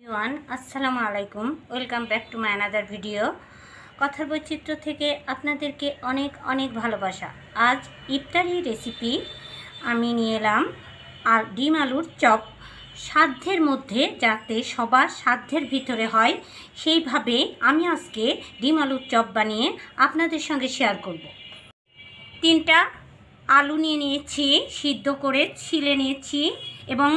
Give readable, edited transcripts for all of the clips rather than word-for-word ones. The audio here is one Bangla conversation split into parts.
আসসালামু আলাইকুম, welcome back to my another video. কথার বৈচিত্র্য থেকে আপনাদেরকে অনেক অনেক ভালোবাসা। আজ ইফতারি রেসিপি আমি নিয়ে এলাম আর ডিম আলুর চপ, সাধ্যের মধ্যে, যাতে সবার সাধ্যের ভিতরে হয় সেইভাবে আমি আজকে ডিম আলুর চপ বানিয়ে আপনাদের সঙ্গে শেয়ার করব। 3টা আলু নিয়ে নিয়েছি, সিদ্ধ করে ছিলে নিয়েছি, এবং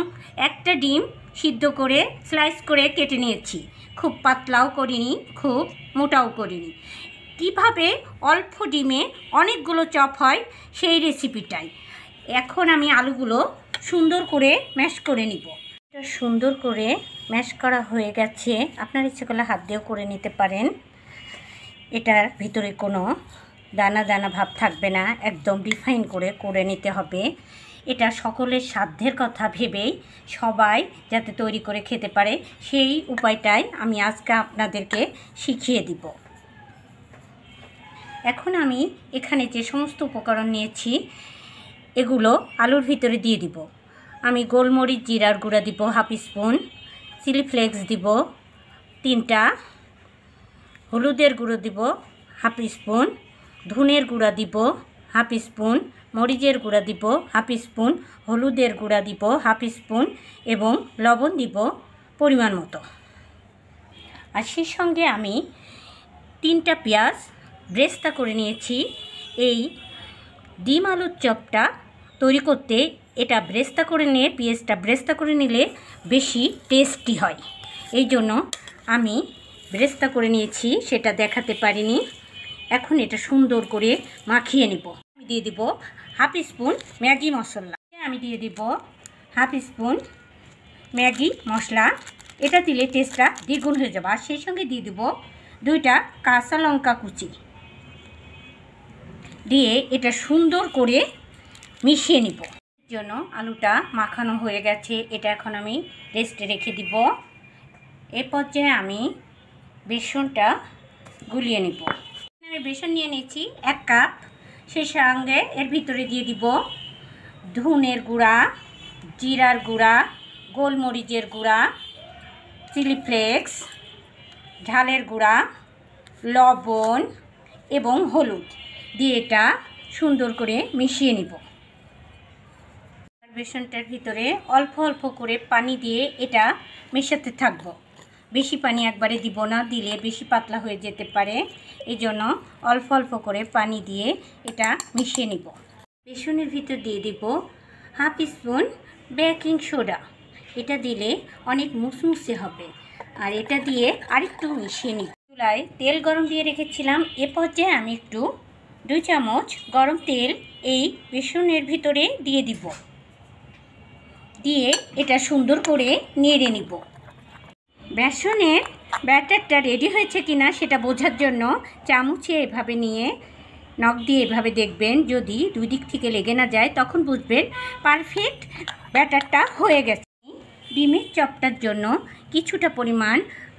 একটা ডিম সিদ্ধ করে স্লাইস করে কেটে নিয়েছি। খুব পাতলাও করিনি, খুব মোটাও করিনি। কিভাবে অল্প ডিমে অনেকগুলো চপ হয় সেই রেসিপিটাই। এখন আমি আলুগুলো সুন্দর করে ম্যাশ করে নিব। এটা সুন্দর করে ম্যাশ করা হয়ে গেছে, আপনার ইচ্ছে করলে হাত দিয়েও করে নিতে পারেন। এটার ভিতরে কোনো দানা দানা ভাব থাকবে না, একদম রিফাইন করে নিতে হবে। এটা সকলের সাধ্যের কথা ভেবেই সবাই যাতে তৈরি করে খেতে পারে সেই উপায়টাই আমি আজকে আপনাদেরকে শিখিয়ে দিব। এখন আমি এখানে যে সমস্ত উপকরণ নিয়েছি এগুলো আলুর ভিতরে দিয়ে দিব। আমি গোলমরিচ জিরার গুঁড়া দিব ½ স্পুন, চিলি ফ্লেক্স দিব 3টা, হলুদের গুঁড়ো দিব ½ স্পুন, ধনের গুঁড়া দিব ½ স্পুন, মরিচের গুঁড়া দিব ½ স্পুন, হলুদের গুঁড়া দিব ½ স্পুন এবং লবণ দিব পরিমাণ মতো। আর সেই সঙ্গে আমি 3টা পেঁয়াজ ব্রেস্তা করে নিয়েছি। এই ডিম আলুর চপটা তৈরি করতে এটা ব্রেস্তা করে নিয়ে, পেঁয়াজটা ব্রেস্তা করে নিলে বেশি টেস্টি হয়, এই জন্য আমি ব্রেস্তা করে নিয়েছি, সেটা দেখাতে পারিনি। এখন এটা সুন্দর করে মাখিয়ে নেব। আমি দিয়ে দিব ½ স্পুন ম্যাগি মশলা, আমি দিয়ে দিব ½ স্পুন ম্যাগি মশলা। এটা দিলে টেস্টটা দ্বিগুণ হয়ে যাবে। আর সেই সঙ্গে দিয়ে দিব 2টা কাঁচা লঙ্কা কুচি, দিয়ে এটা সুন্দর করে মিশিয়ে নিব। এর জন্য আলুটা মাখানো হয়ে গেছে, এটা এখন আমি রেস্টে রেখে দিব। এই পর্যায়ে আমি বেসনটা গুলিয়ে নিব। আমি বেসন নিয়ে নিয়েছি 1 কাপ, সেই সঙ্গে এর ভিতরে দিয়ে দিব ধনের গুঁড়া, জিরার গুঁড়া, গোলমরিচের গুঁড়া, চিলি ফ্লেক্স, ঝালের গুঁড়া, লবণ এবং হলুদ দিয়ে এটা সুন্দর করে মিশিয়ে নিব। বেসনটার ভিতরে অল্প অল্প করে পানি দিয়ে এটা মেশাতে থাকব। বেশি পানি একবারে দিব না, দিলে বেশি পাতলা হয়ে যেতে পারে, এই জন্য অল্প অল্প করে পানি দিয়ে এটা মিশিয়ে নিব। বেসনের ভিতর দিয়ে দিব ½ স্পুন বেকিং সোডা, এটা দিলে অনেক মুসমুসে হবে। আর এটা দিয়ে আরেকটু মিশিয়ে নিব। চুলায় তেল গরম দিয়ে রেখেছিলাম, এ পর্যায়ে আমি একটু 2 চামচ গরম তেল এই বেসনের ভিতরে দিয়ে দিব, দিয়ে এটা সুন্দর করে নেড়ে নিব। বেসনের ব্যাটারটা রেডি হয়েছে কিনা সেটা বোঝার জন্য চামচে এভাবে নিয়ে নখ দিয়ে এভাবে দেখবেন, যদি 2 দিক থেকে লেগে না যায় তখন বুঝবেন পারফেক্ট ব্যাটারটা হয়ে গেছে। ডিমের চপটার জন্য কিছুটা পরিমাণ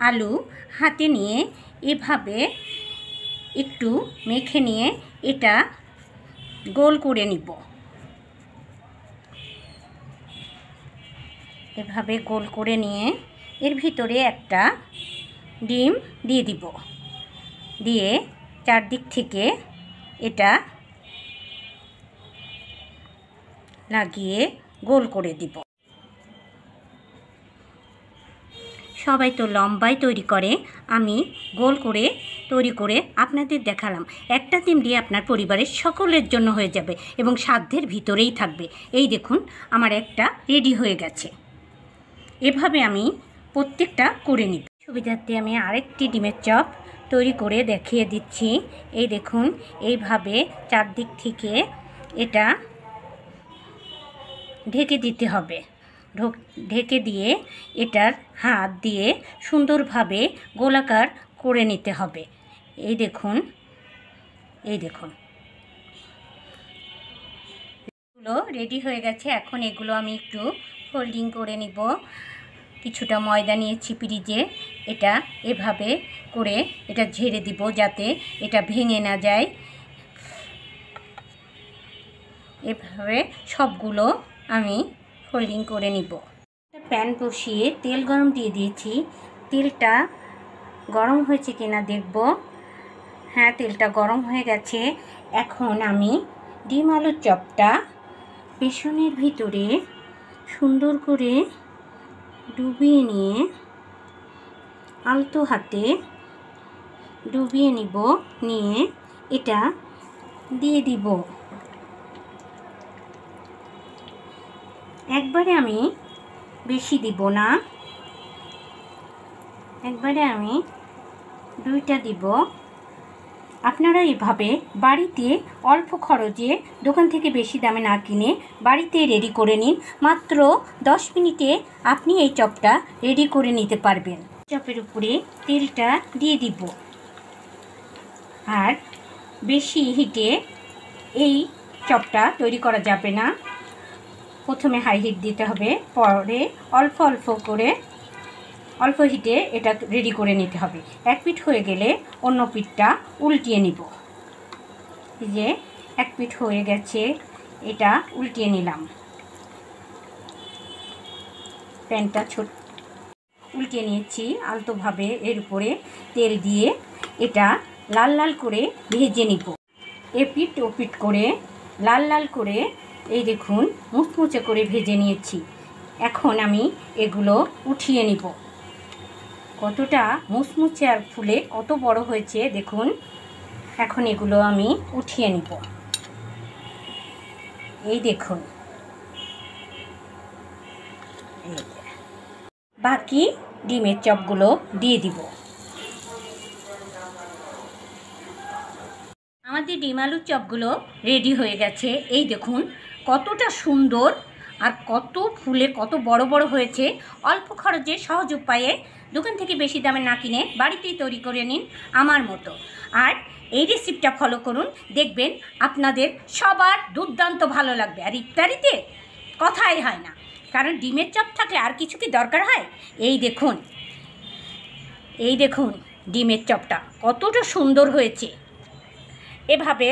আলু হাতে নিয়ে এভাবে একটু মেখে নিয়ে এটা গোল করে নিব। এভাবে গোল করে নিয়ে এর ভিতরে একটা ডিম দিয়ে দিব, দিয়ে চারদিক থেকে এটা লাগিয়ে গোল করে দিব। সবাই তো লম্বাই তৈরি করে, আমি গোল করে তৈরি করে আপনাদের দেখালাম। একটা ডিম দিয়ে আপনার পরিবারের সকলের জন্য হয়ে যাবে এবং সাধ্যের ভিতরেই থাকবে। এই দেখুন আমার একটা রেডি হয়ে গেছে। এভাবে আমি প্রত্যেকটা করে নিব। সুবিধার্থে আমি আরেকটি ডিমের চপ তৈরি করে দেখিয়ে দিচ্ছি। এই দেখুন, এইভাবে চারদিক থেকে এটা ঢেকে দিতে হবে। ঢেকে দিয়ে এটার হাত দিয়ে সুন্দরভাবে গোলাকার করে নিতে হবে। এই দেখুন, এগুলো রেডি হয়ে গেছে। এখন এগুলো আমি একটু ফোল্ডিং করে নিব। কিছুটা ময়দা নিয়েছি ফ্রিজে, এটা এভাবে করে এটা ঝেড়ে দিব যাতে এটা ভেঙে না যায়। এভাবে সবগুলো আমি ফোল্ডিং করে নিব। প্যান বসিয়ে তেল গরম দিয়ে দিয়েছি। তেলটা গরম হয়েছে কিনা দেখব। হ্যাঁ, তেলটা গরম হয়ে গেছে। এখন আমি ডিম আলুর চপটা বেসনের ভিতরে সুন্দর করে ডুবিয়ে নিয়ে আলতো হাতে ডুবিয়ে নিয়ে এটা দিয়ে দিব। একবারে আমি বেশি দিব না, একবারে আমি 2টা দিব। আপনারা এভাবে বাড়িতে অল্প খরচে দোকান থেকে বেশি দামে না কিনে বাড়িতে রেডি করে নিন। মাত্র 10 মিনিটে আপনি এই চপটা রেডি করে নিতে পারবেন। চপের উপরে তেলটা দিয়ে দিব। আর বেশি হিটে এই চপটা তৈরি করা যাবে না। প্রথমে হাই হিট দিতে হবে, পরে অল্প অল্প করে অল্প হিটে এটা রেডি করে নিতে হবে। এক পিঠ হয়ে গেলে অন্য পিঠটা উল্টিয়ে নিব। এই যে এক পিঠ হয়ে গেছে, এটা উল্টিয়ে নিলাম। প্যানটা উল্টিয়ে নিয়েছি আলতোভাবে। এর উপরে তেল দিয়ে এটা লাল লাল করে ভেজে নিব। এপিঠ ওপিঠ করে লাল লাল করে এই দেখুন মুচমুচে করে ভেজে নিয়েছি। এখন আমি এগুলো উঠিয়ে নিব। কতটা মুচমুচে আর ফুলে কত বড় হয়েছে দেখুন। এখন এগুলো আমি উঠিয়ে নিব। এই দেখুন, বাকি ডিমের চপগুলো দিয়ে দিব। আমাদের ডিম আলুর চপগুলো রেডি হয়ে গেছে। এই দেখুন কতটা সুন্দর আর কত ফুলে কত বড় বড় হয়েছে। অল্প খরচে সহজ উপায়ে দোকান থেকে বেশি দামে না কিনে বাড়িতেই তৈরি করে নিন আমার মতো। আর এই রেসিপিটা ফলো করুন, দেখবেন আপনাদের সবার দুর্দান্ত ভালো লাগবে। আর ইফতারিতে কথাই হয় না, কারণ ডিমের চপ থাকলে আর কিছু কি দরকার হয়। এই দেখুন, এই দেখুন ডিমের চপটা কতটা সুন্দর হয়েছে। এভাবে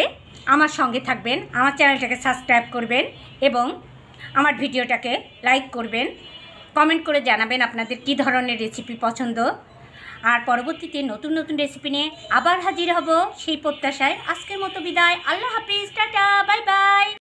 আমার সঙ্গে থাকবেন, আমার চ্যানেলটাকে সাবস্ক্রাইব করবেন এবং আমার ভিডিওটাকে লাইক করবেন। কমেন্ট করে জানাবেন আপনাদের কী ধরনের রেসিপি পছন্দ। আর পরবর্তীতে নতুন নতুন রেসিপি নিয়ে আবার হাজির হব সেই প্রত্যাশায় আজকের মতো বিদায়। আল্লাহ হাফিজ, টাটা, বাই বাই।